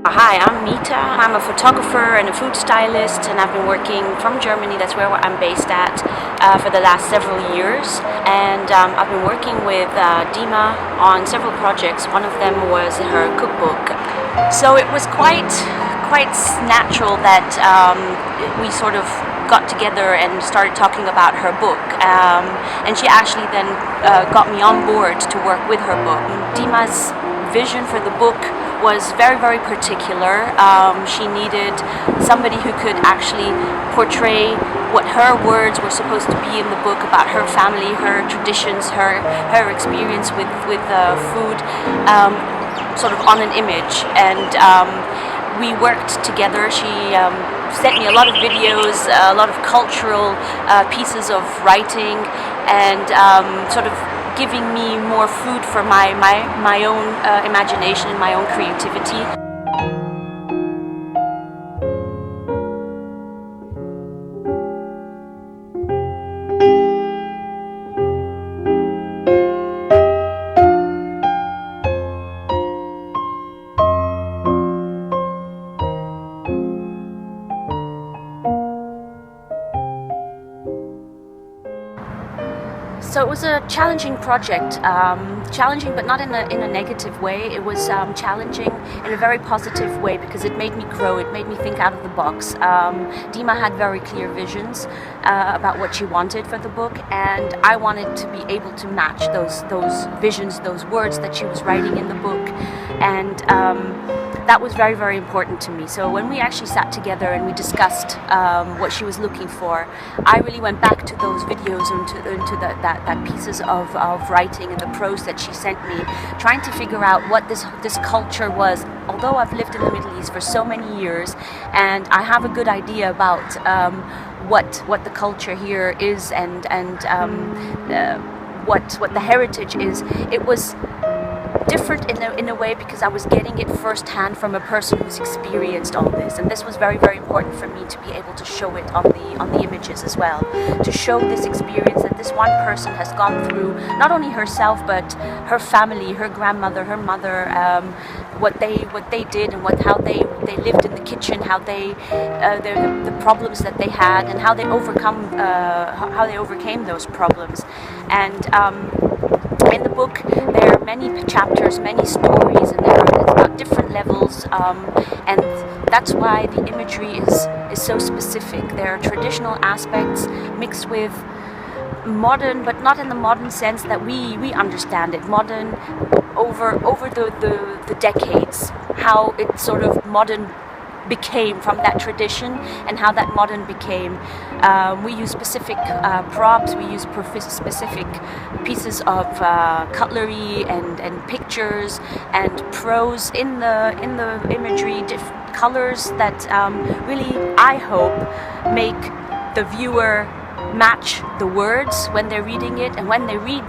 Hi, I'm Meeta. I'm a photographer and a food stylist, and I've been working from Germany, that's where I'm based at, for the last several years. And I've been working with Dima on several projects. One of them was her cookbook. So it was quite natural that we sort of got together and started talking about her book. And she actually then got me on board to work with her book. Dima's vision for the book was very particular. She needed somebody who could actually portray what her words were supposed to be in the book about her family, her traditions, her experience with food, sort of on an image. And we worked together. She sent me a lot of videos, a lot of cultural pieces of writing, and sort of giving me more food for my own imagination and my own creativity. So it was a challenging project, challenging but not in a negative way. It was challenging in a very positive way because it made me grow, it made me think out of the box. Dima had very clear visions about what she wanted for the book, and I wanted to be able to match those visions, those words that she was writing in the book, and that was very important to me. So when we actually sat together and we discussed what she was looking for, I really went back to those videos, into that pieces of writing and the prose that she sent me, trying to figure out what this culture was. Although I've lived in the Middle East for so many years, and I have a good idea about what the culture here is and what the heritage is, it was different in a way because I was getting it firsthand from a person who's experienced all this, and this was very important for me to be able to show it on the images as well, to show this experience that this one person has gone through, not only herself but her family, her grandmother, her mother, what they did and how they lived in the kitchen, how the problems that they had and how they overcame those problems. And in the book, there are many chapters, many stories, and it's about different levels, and that's why the imagery is so specific. There are traditional aspects mixed with modern, but not in the modern sense that we understand it. Modern over the decades, how it sort of modern became from that tradition and how that modern became. We use specific props, we use specific pieces of cutlery and pictures and prose in the imagery, colors that really, I hope, make the viewer match the words when they're reading it, and when they read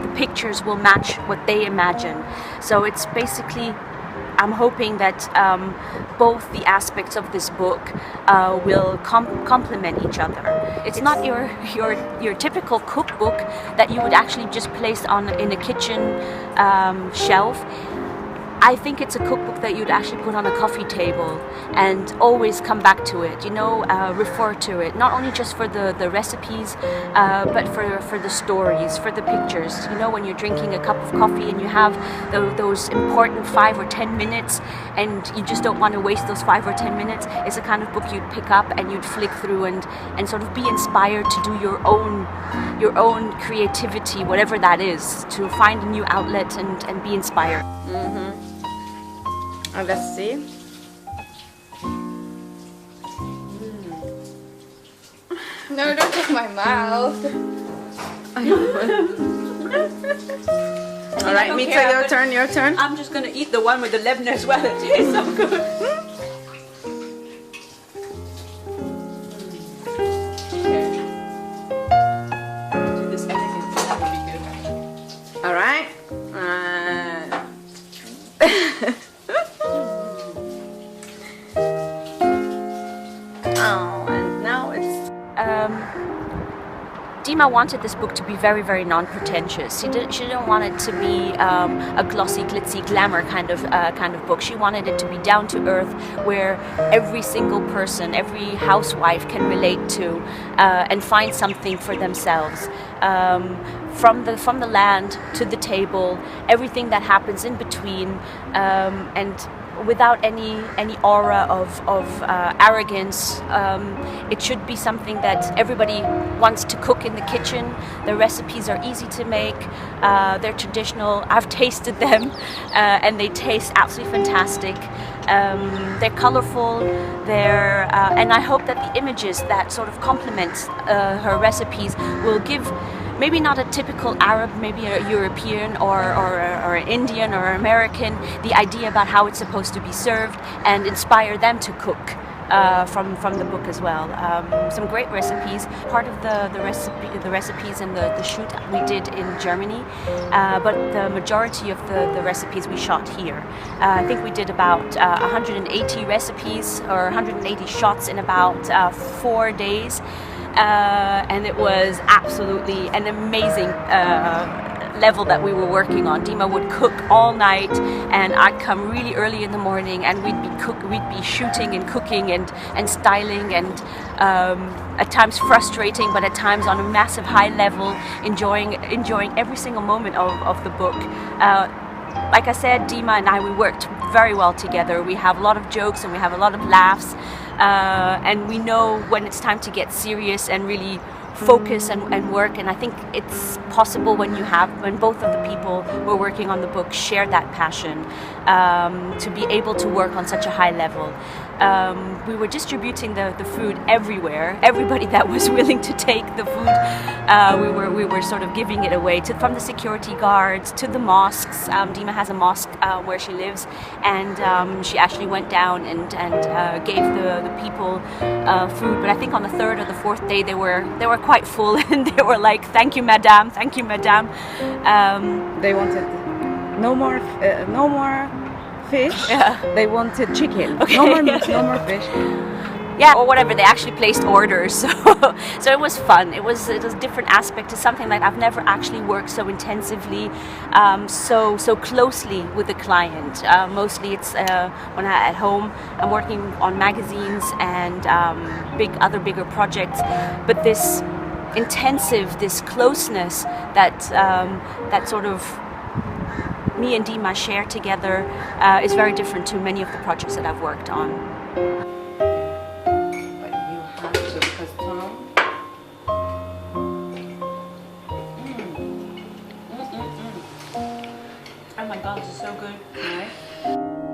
the pictures will match what they imagine. So it's basically, I'm hoping that both the aspects of this book will complement each other. It's not your typical cookbook that you would actually just place in a kitchen shelf. I think it's a cookbook that you'd actually put on a coffee table and always come back to it, refer to it, not only just for the recipes, but for the stories, for the pictures. When you're drinking a cup of coffee and you have those important 5 or 10 minutes and you just don't want to waste those 5 or 10 minutes, it's the kind of book you'd pick up and you'd flick through and sort of be inspired to do your own creativity, whatever that is, to find a new outlet and be inspired. Let's see. No, don't take my mouth. All right, Meeta, your turn. I'm just gonna eat the one with the lemon as well. It tastes so good. All right. And now it's Dima wanted this book to be very, very non-pretentious. She didn't want it to be a glossy, glitzy, glamour kind of book. She wanted it to be down to earth, where every single person, every housewife can relate to and find something for themselves. From the land to the table, everything that happens in between, and without any aura of arrogance. It should be something that everybody wants to cook in the kitchen. The recipes are easy to make. They're traditional. I've tasted them, and they taste absolutely fantastic. They're colorful. And I hope that the images that sort of complement her recipes will give, maybe not a typical Arab, maybe a European or an Indian or American, the idea about how it's supposed to be served, and inspire them to cook from the book as well. Some great recipes. Part of the recipes and the shoot we did in Germany, but the majority of the recipes we shot here. I think we did about 180 recipes or 180 shots in about 4 days. And it was absolutely an amazing level that we were working on. Dima would cook all night, and I'd come really early in the morning, and we'd be shooting and cooking and styling, and at times frustrating, but at times on a massive high level, enjoying every single moment of the book. Like I said, Dima and I, we worked very well together. We have a lot of jokes and we have a lot of laughs, and we know when it's time to get serious and really focus and work. And I think it's possible when both of the people who are working on the book share that passion, to be able to work on such a high level. We were distributing the food everywhere. Everybody that was willing to take the food, we were sort of giving it away, from the security guards to the mosques. Dima has a mosque where she lives, and she actually went down and gave the people food. But I think on the third or the fourth day they were quite full, and they were like, "Thank you, madame. Thank you, madame." They wanted no more fish. Yeah. They wanted chicken. Okay. No more fish. Yeah, or whatever. They actually placed orders, so it was fun. It was a different aspect to something like I've never actually worked so intensively, so closely with the client. Mostly it's when at home I'm working on magazines and bigger projects, but this intensive, this closeness that sort of me and Dima share together is very different to many of the projects that I've worked on. But you have to, because Tom. Oh my god, this is so good. Right?